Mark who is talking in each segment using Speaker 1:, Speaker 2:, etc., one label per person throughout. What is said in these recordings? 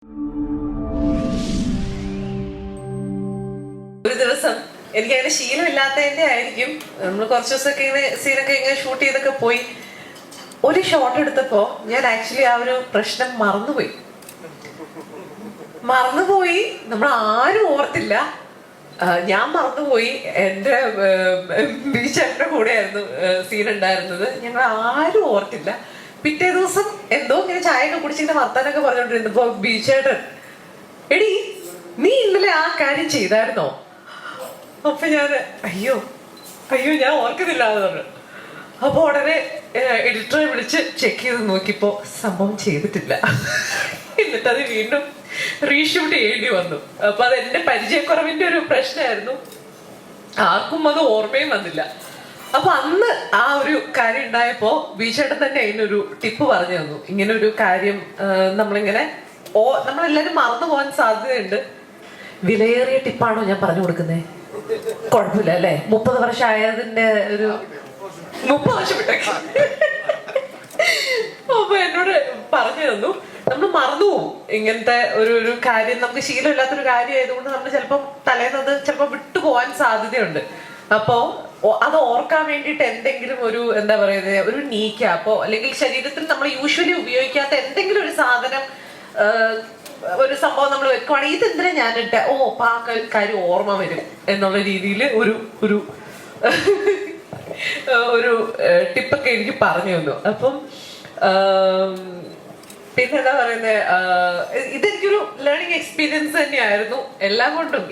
Speaker 1: ഒരു ദിവസം എനിക്ക് അങ്ങനെ ശീലമില്ലാത്തതിന്റെ ആയിരിക്കും, നമ്മൾ കുറച്ച് ദിവസമൊക്കെ ഇങ്ങനെ സീനൊക്കെ ഇങ്ങനെ ഷൂട്ട് ചെയ്തൊക്കെ പോയി ഒരു ഷോട്ട് എടുത്തപ്പോ ഞാൻ ആക്ച്വലി ആ ഒരു പ്രശ്നം മറന്നുപോയി. നമ്മൾ ആരും ഓർത്തില്ല, ഞാൻ മറന്നുപോയി. എൻ്റെ ബീച്ചേട്ടൻ്റെ കൂടെയായിരുന്നു സീൻ ഉണ്ടായിരുന്നത്. ഞങ്ങൾ ആരും ഓർത്തില്ല. പിറ്റേ ദിവസം എന്തോ ഇങ്ങനെ ചായയൊക്കെ കുടിച്ചിങ്ങനെ വർത്താനൊക്കെ പറഞ്ഞോണ്ടിരുന്നപ്പോ ബീച്ചേട്ടൻ, എടി നീ ഇന്നലെ ആ കാര്യം ചെയ്തായിരുന്നോ? അപ്പൊ ഞാൻ അയ്യോ ഞാൻ ഓർക്കുന്നില്ല എന്ന് പറഞ്ഞു. അപ്പൊ ഉടനെ എഡിറ്ററെ വിളിച്ച് ചെക്ക് ചെയ്ത് നോക്കിയപ്പോ സംഭവം ചെയ്തിട്ടില്ല. എന്നിട്ട് അത് വീണ്ടും റീഷൂട്ട് ചെയ്യേണ്ടി വന്നു. അപ്പൊ അത് എന്റെ പരിചയക്കുറവിന്റെ ഒരു പ്രശ്നമായിരുന്നു. ആർക്കും അത് ഓർമ്മയും വന്നില്ല. അപ്പൊ അന്ന് ആ ഒരു കാര്യം ഉണ്ടായപ്പോ ബീച്ചേട്ടൻ തന്നെ അതിനൊരു ടിപ്പ് പറഞ്ഞു തന്നു. ഇങ്ങനെ ഒരു കാര്യം നമ്മളെല്ലാരും മറന്നു പോകാൻ സാധ്യതയുണ്ട്. വിലയേറിയ ടിപ്പാണോ ഞാൻ പറഞ്ഞു കൊടുക്കുന്നത്? കുഴപ്പമില്ല അല്ലെ? 30 വർഷം ആയതിന്റെ ഒരു 30 വർഷം വിട്ടേക്ക്. അപ്പൊ എന്നോട് പറഞ്ഞു തന്നു, നമ്മൾ മറന്നു പോകും. ഇങ്ങനത്തെ ഒരു കാര്യം നമുക്ക് ശീലമില്ലാത്തൊരു കാര്യം ആയതുകൊണ്ട് നമ്മൾ ചിലപ്പം തലേന്നത് ചിലപ്പോ വിട്ടുപോകാൻ സാധ്യതയുണ്ട്. അപ്പോ അത് ഓർക്കാൻ വേണ്ടിയിട്ട് എന്തെങ്കിലും ഒരു എന്താ പറയുന്നത്, ഒരു നീ ക്യാപ്പോ അല്ലെങ്കിൽ ശരീരത്തിൽ നമ്മൾ യൂഷ്വലി ഉപയോഗിക്കാത്ത എന്തെങ്കിലും ഒരു സാധനം, ഒരു സംഭവം നമ്മൾ വെക്കുവാണെങ്കിൽ ഇതെന്തിനാ ഞാനിട്ട, അപ്പൊ ആ കാര്യം ഓർമ്മ വരും എന്നുള്ള രീതിയിൽ ഒരു ഒരു ടിപ്പൊക്കെ എനിക്ക് പറഞ്ഞു തന്നു. അപ്പം പിന്നെന്താ പറയുന്നത്, ഇതെനിക്കൊരു ലേണിംഗ് എക്സ്പീരിയൻസ് തന്നെയായിരുന്നു എല്ലാം കൊണ്ടും.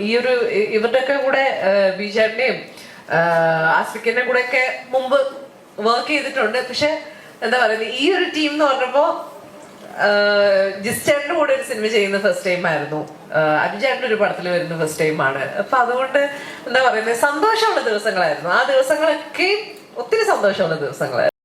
Speaker 1: ഇവരുടെയൊക്കെ കൂടെ ബീജാറിന്റെയും ആസ്ഫിക്കിന്റെ കൂടെ ഒക്കെ മുമ്പ് വർക്ക് ചെയ്തിട്ടുണ്ട്. പക്ഷെ എന്താ പറയുന്നത്, ഈ ഒരു ടീം എന്ന് പറഞ്ഞപ്പോ ജിസ്റ്റേറിന്റെ കൂടെ ഒരു സിനിമ ചെയ്യുന്ന ഫസ്റ്റ് ടൈം ആയിരുന്നു. അനുജേട്ടൻ്റെ ഒരു പടത്തിൽ വരുന്ന ഫസ്റ്റ് ടൈം ആണ്. അപ്പൊ അതുകൊണ്ട് എന്താ പറയുന്നത്, സന്തോഷമുള്ള ദിവസങ്ങളായിരുന്നു. ആ ദിവസങ്ങളൊക്കെ ഒത്തിരി സന്തോഷമുള്ള ദിവസങ്ങളായിരുന്നു.